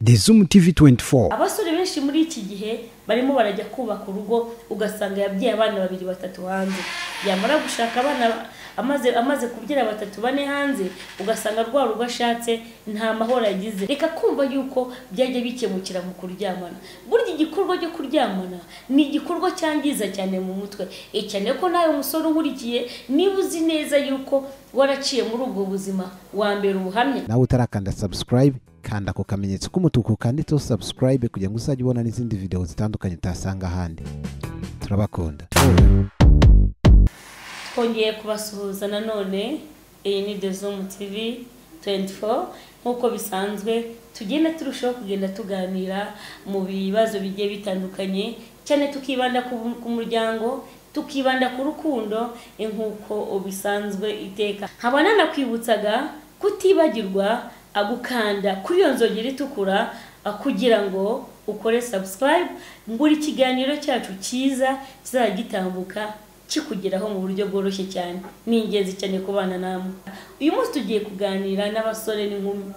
The Zoom TV 24. Abasore benshi muri iki gihe barimo barajya kubaka urugo ugasanga yabyaye abana 2-3 hanze. Yamara gushaka abana amaze kubyira 3-4 hanze ugasanga rwa rugo ashatse nta mahoro yagize. Reka kumva yuko byajya bikemukira mu kuryamana. Burya igikorwa cyo kuryamana ni igikorwa cyangiza cyane mu mutwe. Cyane ko nawe umusore nkurikiye niba uzi neza yuko waraciye muri ubwo buzima wa mbere ubuhamya. Nawe utarakanda subscribe kanda ko kamenyetso k'umutuku kanditseho subscribe kugira ngo uzajye ubona n'izindi video zitandukanye utasanga ahandi. Turabakunda. Twongeye kubasuhuza nanone. Iyi ni The Zoom TV 24 nkuko bisanzwe tugenda turushaho kugenda tuganira mu bibazo bigiye bitandukanye cyane tukibanda ku muryango, tukibanda ku rukundo nkuko bisanzwe iteka. Habana nakwibutsaga kutibagirwa agukanda kuri iyo nzogera itukura kugira ngo ukore subscribe nguri kiganiro cyacu cyiza kizagitambuka kikugeraho mu buryo bworoshye cyane. Ni ingenzi cyane kubana namwe. Uyu munsi tugiye kuganira n'abasore n'inkumi.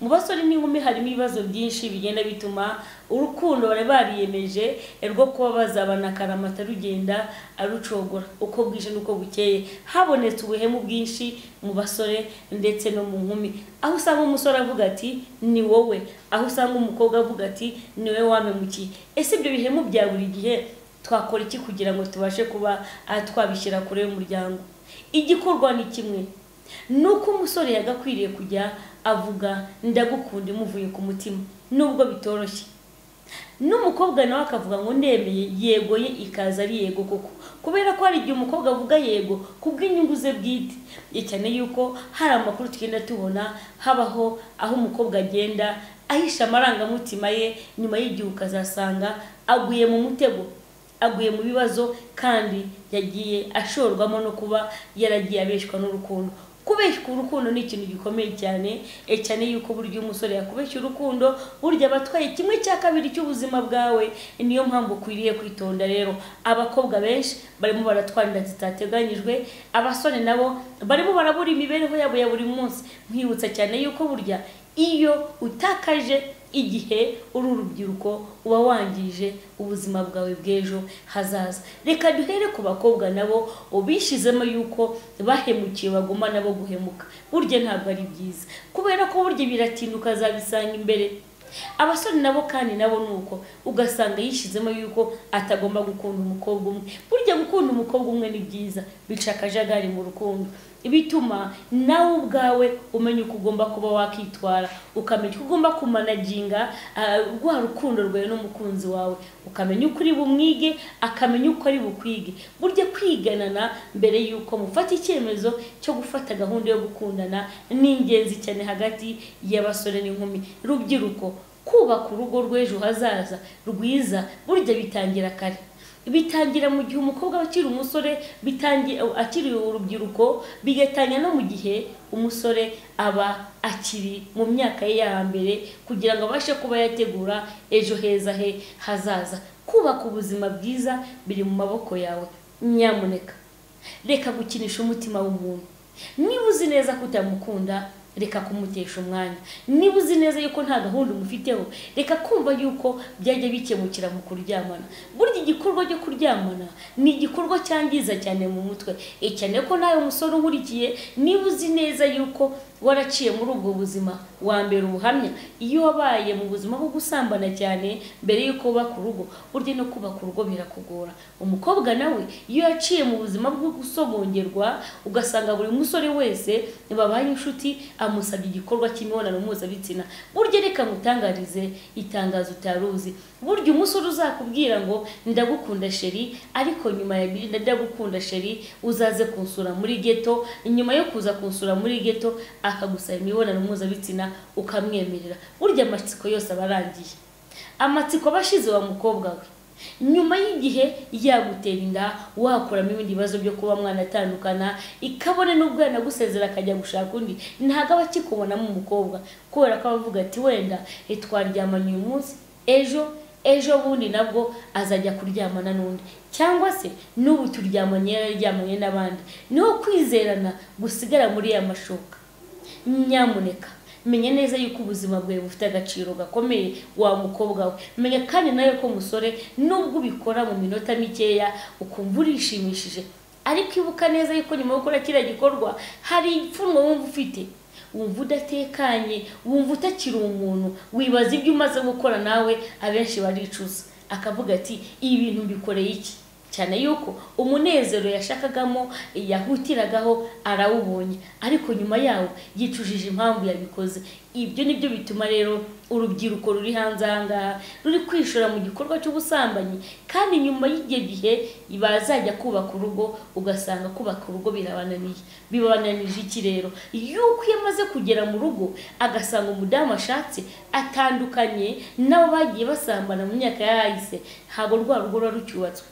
Mu basore n'inkumi harimo ibibazo byinshi bigenda bituma urukundo bari bariyemeje rwo kuba bazabana karamata rugenda arucogora uko bwije nuko bukeye. Habonetse ubuhemu bwinshi mu basore ndetse no mu nkumi, aho usanga umusore avuga ati ni wowe, aho usanga umukobwa avuga ati ni we wamemukiye. Ese ibyo bihemu bya buri gihe twakora iki kugira ngo tubashe kuba twabishyira kure y'umuryango? Igikorwa ni kimwe, nuko umusore yagakwiriye kujya avuga ndagukunda imuvuye ku mutima nubwo bitoroshye. N'umukobwa nawe akavuga ngo ndemeye, yego ye ikaza ari yego koko, kubera ko hari igihe umukobwa avuga yego kubw'inyungu ze bwite. Cyane yuko hari amakuru tugenda tubona habaho aho umukobwa agenda ahisha amarangamutima ye, nyuma y'igihe ukazasanga aguye mu mutego, aguye mu bibazo kandi yagiye ashorwamo no kuba yaragiye abeshwa n'urukundo. Kubeshya urukundo ni ikintu gikomeye cyane, cyane yuko buryo umusore yakubeshya urukundo burya batwaye 1/2 cy'ubuzima bwawe. Niyo mpamvu ukwiriye kwitonda. Rero abakobwa benshi barimo baratwarira zitateganyijwe, abasore nabo barimo barabura imibereho yabo ya buri munsi. Mwibutsa cyane yuko burya iyo utakaje igihe uri urubyiruko uba wangije ubuzima bwawe bw'ejo hazaza. Reka duhere ku bakobwa nabo ubishizemo yuko bahemukiye bagoma nabo guhemuka. Burya ntabwo ari byiza, kubera ko burya biratinduka zabisanga imbere. Abasore nabo kandi nabo nuko ugasanga yishizemo yuko atagomba gukunda umukobwa umwe. Burya gukunda umukobwa umwe ni byiza, bica akajagari mu rukundo. Bituma nawe ubwawe umenya uko ugomba kuba wakitwara, ukamenya uko ugomba kumanaginga rwa rukundo rwawe n'umukunzi wawe, ukamenya uko uri bumwige, akamenya uko ari bukwige. Burya kwiganana mbere yuko mufata icyemezo cyo gufata gahunda yo gukundana ni ingenzi cyane hagati y'abasore n'inkumi. Rubyiruko, kubaka urugo rw'ejo hazaza rwiza burya bitangira kare. Bitangira mu gihe umukobwa akiri umusore, akiri urubyiruko, bigatanya no mu gihe umusore aba akiri mu myaka ye ya mbere kugira ngo abashe kuba yategura ejo heza he hazaza. Kubaka ubuzima bwiza biri mu maboko yawe. Nyamuneka reka gukinisha umutima w'umuntu. Niba uzi neza ko utamukunda, reka kumutesha umwanya. Niba uzi neza yuko nta gahunda umufiteho, reka kumva yuko byajya bikemukira mu kuryamana. Burya igikorwa cyo kuryamana ni igikorwa cyangiza cyane mu mutwe. Cyane ko nawe umusore nkurikiye niba uzi neza yuko waraciye muri ubwo buzima wa mbere ubuhamya. Iyo wabaye mu buzima bwo gusambana cyane mbere yuko uba ku rugo, burya no kubaka urugo birakugora. Umukobwa nawe iyo yaciye mu buzima bwo gusogongerwa ugasanga buri musore wese babaye inshuti amusabye igikorwa cy'imibonano mpuzabitsina, burya reka mutangarize itangazo utaruzi. Burya umusore uzakubwira ngo ndagukunda sheri, ariko nyuma ya ndagukunda sheri uzaze kunsura muri ghetto, inyuma yo kuza kunsura muri ghetto akagusaba imibonano mpuzabitsina ukamwemerera. Burya amatsiko yose abarangiye, amatsiko bashize wa mukobwa we. Nyuma y'igihe yagutera inda, wakuramo ibindi bibazo byo kuba mwana atandukana, ikabone n'ubwo yanagusezera akajya gushaka undi, ntago abakikubonamo umukobwa, kubera ko abavuga ati wenda twaryamanye uyu munsi, ejo bundi nabwo azajya kuryamana n'undi, cyangwa se n'ubu turyamanye yararyamanye n'abandi. Niho kwizerana gusigara muri ya mashoka. Nyamuneka menya neza yuko ubuzima bwawe bufite agaciro gakomeye wa mukobwa we. Menya kandi nawe ko musore nubwo ubikora mu minota mikeya ukumva urishimishije, ariko ibuka neza yuko nyuma yo gukora kiriya gikorwa hari ipfunwe wumva ufite, wumva udatekanye, wumva utakiri umuntu, wibaza ibyo umaze gukora nawe abenshi baricuza, akavuga ati ibi bintu mbikoreye iki, cyane yuko umunezero yashakagamo yahutiragaho arawubonye, ariko nyuma yawo yicujije impamvu yabikoze. Ibyo nibyo bituma rero urubyiruko ruri hanze ahangaha ruri kwishora mu gikorwa cy'ubusambanyi, kandi nyuma y'igihe gihe bazajya kubaka urugo ugasanga kubaka urugo bibananije iki rero? Yuko iyo amaze kugera mu rugo agasanga umudamu ashatse atandukanye nabo bagiye basambana mu myaka yahise, ntabwo rwa rugo ruba rucyubatswe,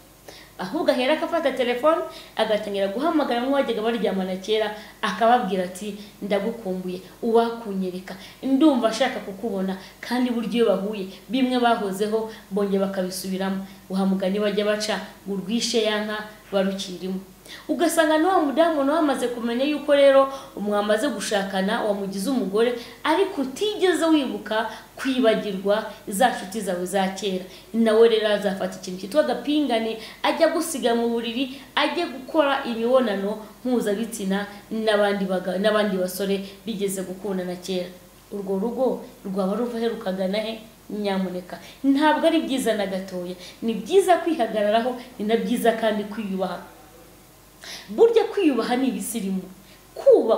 ahubwo ahera akafata telefone agatangira guhamagara nk'uwajyaga baryamana kera, akababwira ati ndagukumbuye, uwakunyereka, ndumva ashaka kukubona, kandi buryo iyo bahuye bimwe bahozeho bongeye bakabisubiramo. Uhamugani bajya baca urwishe yanka barukirimo. Ugasanga n'uwo mudamu nawe amaze kumenya yuko rero mwamaze gushakana wamugize umugore, ariko utigeze wibuka kwibagirwa za nshuti zawe za kera. Nawe rero azafata ikintu cyitwa agapingane, ajya gusiga mu buriri, ajye gukora imibonano mpuzabitsina n'abandi basore bigeze gukundana kera. Urwo rugo rwaba ruva he rukagana he? Nyamuneka ntabwo ari byiza na gatoya. Ni byiza kwihagararaho, ni na byiza kandi kwiyubaha. Burya kwiyubaha ni ibisirimu.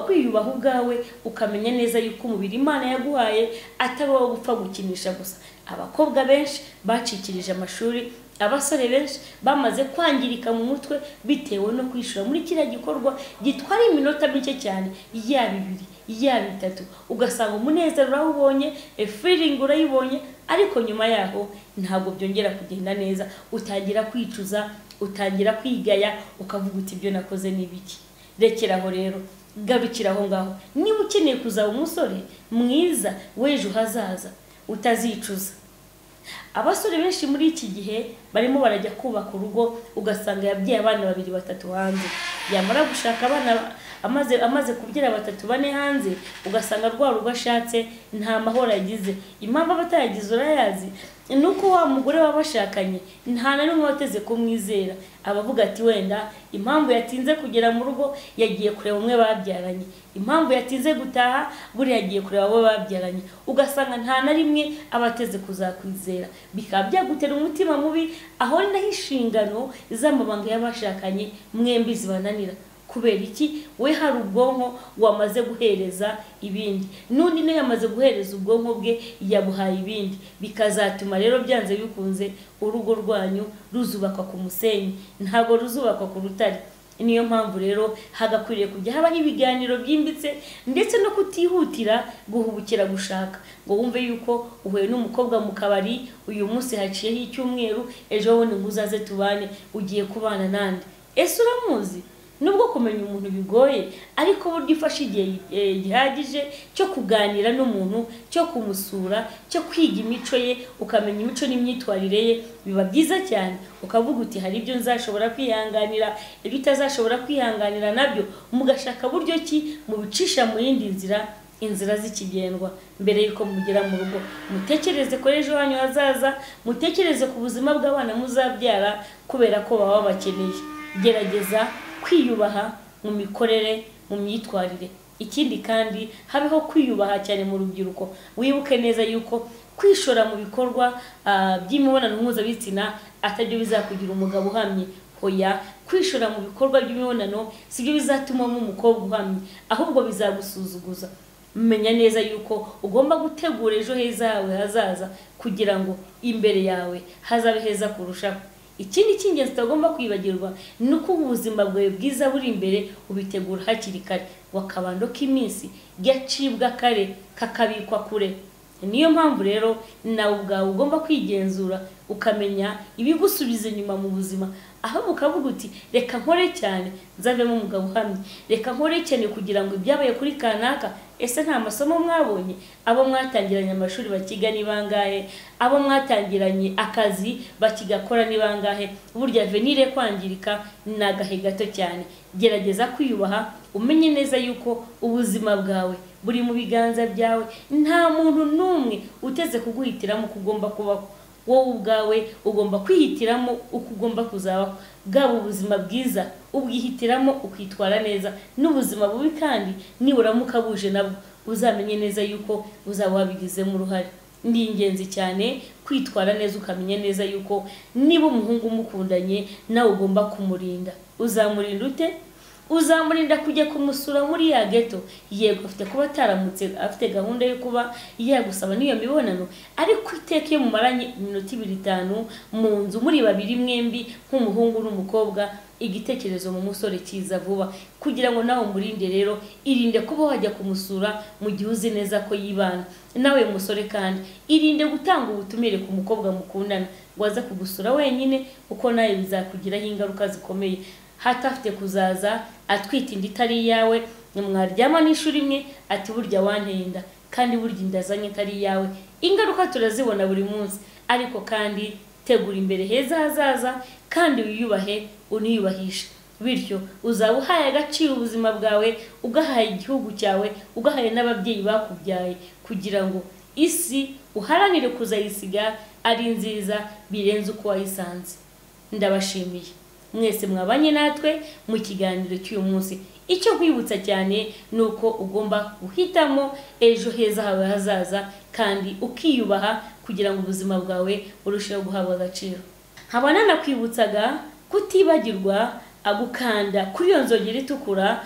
Kwiyubaha ubwawe ukamenya neza yuko umubiri Imana yaguhaye atari wowe gupfa gukinisha gusa. Abakobwa benshi bacikirije amashuri, abasore benshi bamaze kwangirika mu mutwe bitewe no kwishura muri kiriya gikorwa gitwara iminota mike cyane, yaba 2 yaba 3, ugasanga umunezero urawubonye, feeling urayibonye, ariko nyuma yaho ntabwo byongera kugenda neza. Utangira kwicuza, utangira kwigaya, ukavuga uti ibyo nakoze ni biki. Rekeraho rero, garukiraho ngaho. Niba ukeneye kuzaba umusore mwiza w'ejo hazaza utazicuza. Abasore benshi muri iki gihe barimo barajya kubaka urugo, ugasanga yabyaye abana 2 3 hanze, yamara gushaka abana amaze kubyira 3 4 hanze, ugasanga rwa rugo ashatse nta mahoro yagize. Impamvu abatayagize urayazi, nuko wa mugore wabashakanye nta na numwe wateze kumwizera. Abavuga ati wenda impamvu yatinze kugera mu rugo yagiye kureba umwe babyaranye, impamvu yatinze gutaha buri yagiye kureba abo babyaranye. Ugasanga nta na rimwe abateze kuzakwizera, bikaba byagutera umutima mubi, aho naho inshingano z'amabanga y'abashakanye mwembi zibananira. Kubera iki? We hari ubwonko wamaze guhereza ibindi, n'undi nawe yamaze guhereza ubwonko bwe yabuhaye ibindi, bikazatuma rero byanze bikunze urugo rwanyu ruzubakwa ku musenyi, ntago ruzubakwa ku rutare. Niyo mpamvu rero hagakwiriye kujya habaho ibiganiro byimbitse, ndetse no kutihutira guhubukira gushaka ngo wumve yuko uhuye n'umukobwa mu kabari, uyu munsi haciyeho icyumweru, ejo bundi nguzaze tubane, ugiye kubana nande. Ese uramuzi? Nubwo kumenya umuntu bigoye, ariko buryo ufashe igihe gihagije cyo kuganira n'umuntu, cyo kumusura, cyo kwiga imico ye, ukamenya imico n'imyitwarire ye, biba byiza cyane. Ukavuga uti hari ibyo nzashobora kwihanganira, ibyo utazashobora kwihanganira nabyo mugashaka buryo ki mubicisha mu yindi inzira z'ikigendwa. Mbere yuko mugera mu rugo, mutekereze ko ejo hanyu hazaza, mutekereze ku buzima bw'abana muzabyara, kubera ko baba bakeneye. Gerageza kwiyubaha mu mikorere, mu myitwarire. Ikindi kandi habeho kwiyubaha cyane mu rubyiruko. Wibuke neza yuko kwishora mu bikorwa by'imibonano mpuzabitsina atajyo bizakugira umugabo uhamye. Hoya, kwishora mu bikorwa by'imibonano sibyo bizatuma umukobwa uhamye, ahubwo bizagusuzuguza. Menya neza yuko ugomba gutegura ejo heza hawe hazaza, kugira ngo imbere yawe hazabe heza kurushaho. Ikindi cy'ingenzi utagomba kwibagirwa nuko ubuzima bwawe bwiza buri imbere ubitegura hakiri kare. Wakabando k'iminsi gacibwa kare kakabikwa kure. Niyo mpamvu rero nawe ubwawe ugomba kwigenzura, ukamenya ibigusubiza inyuma mu buzima, aho ukavuga uti reka nkore cyane nzavemo umugabo uhamye, reka nkore cyane kugira ngo ibyabaye kuri kanaka. Ese nta masomo mwabonye? Abo mwatangiranye amashuri bakiga ni bangahe? Abo mwatangiranye akazi bakigakora ni bangahe? Burya venire kwangirika nagahe gato cyane. Gerageza kwiyubaha, umenye neza yuko ubuzima bwawe buri mu biganza byawe. Nta muntu n'umwe uteze kuguhitiramo kugomba kubaho. Wowe ubwawe ugomba kwihitiramo uko ugomba kuzabaho, bwaba ubuzima bwiza ubwihitiramo ukitwara neza, n'ubuzima bubi kandi niburamuka buje nabwo uzamenye neza yuko uzaba wabigizemo uruhare. Ni ingenzi cyane kwitwara neza, ukamenya neza yuko niba umuhungu umukundanye nawe ugomba kumurinda. Uzamurinda ute? Uzamurinda kujya kumusura muri ya ghetto. Yego afite kuba ataramutse, afite gahunda yo kuba yagusaba n'iyo mibonano, ariko iteke mu maranye iminota 2-5 mu nzu muri babiri mwembi nk'umuhungu n'umukobwa, igitekerezo mu musore kiza vuba. Kugira ngo nawe umurinde rero, irinde kuba wajya kumusura mu gihe uzi neza ko yibana. Nawe musore kandi irinde gutanga ubutumire ku mukobwa mukundana waza kugusura wenyine, uko nawe bizakugiraho ingaruka zikomeye. Hatafite kuzaza atwita inda itari yawe, mwaryama n'ishuri imwe ati burya wantenda, kandi burya indazanye itari yawe. Ingaruka turazibona buri munsi, ariko kandi tegura imbere heza hazaza kandi wiyubahe uniyubahisha. Bityo uzaba uhaye agaciro ubuzima bwawe, ugahaye igihugu cyawe, ugahaye n'ababyeyi bakubyaye, kugira ngo isi uharanire kuzayisiga ari nziza birenze uko wayisanze. Ndabashimiye mwese mwabanye natwe mu kiganiro cy'uyu munsi. Icyo kwibutsa cyane nuko ugomba guhitamo ejo heza hawe hazaza, kandi ukiyubaha kugira ngo ubuzima bwawe burusheho guhabwa agaciro. Nkabana nakwibutsaga kutibagirwa agukanda kuri iyo nzogera itukura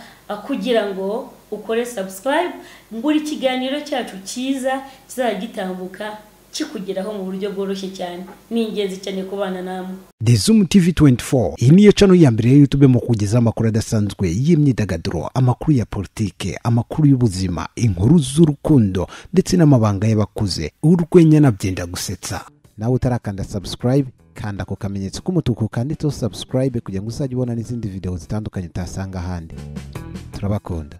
kugira ngo ukore subscribe, nguri ikiganiro cyacu cyiza kizagitambuka kikugeraho mu buryo bworoshye cyane. Ni ingenzi cyane kubana namwe. The Zoom TV 24 iyi niyo channel ya mbere ya YouTube mu kugeza amakuru adasanzwe y'imyidagaduro, amakuru ya politike, amakuru y'ubuzima, inkuru z'urukundo ndetse n'amabanga y'abakuze, urwenya na byenda gusetsa. Nawe utarakanda subscribe, kanda ko kamenyetso k'umutuku kanditseho subscribe kugira ngo uzajye ubona n'izindi video zitandukanye utasanga ahandi. Turabakunda.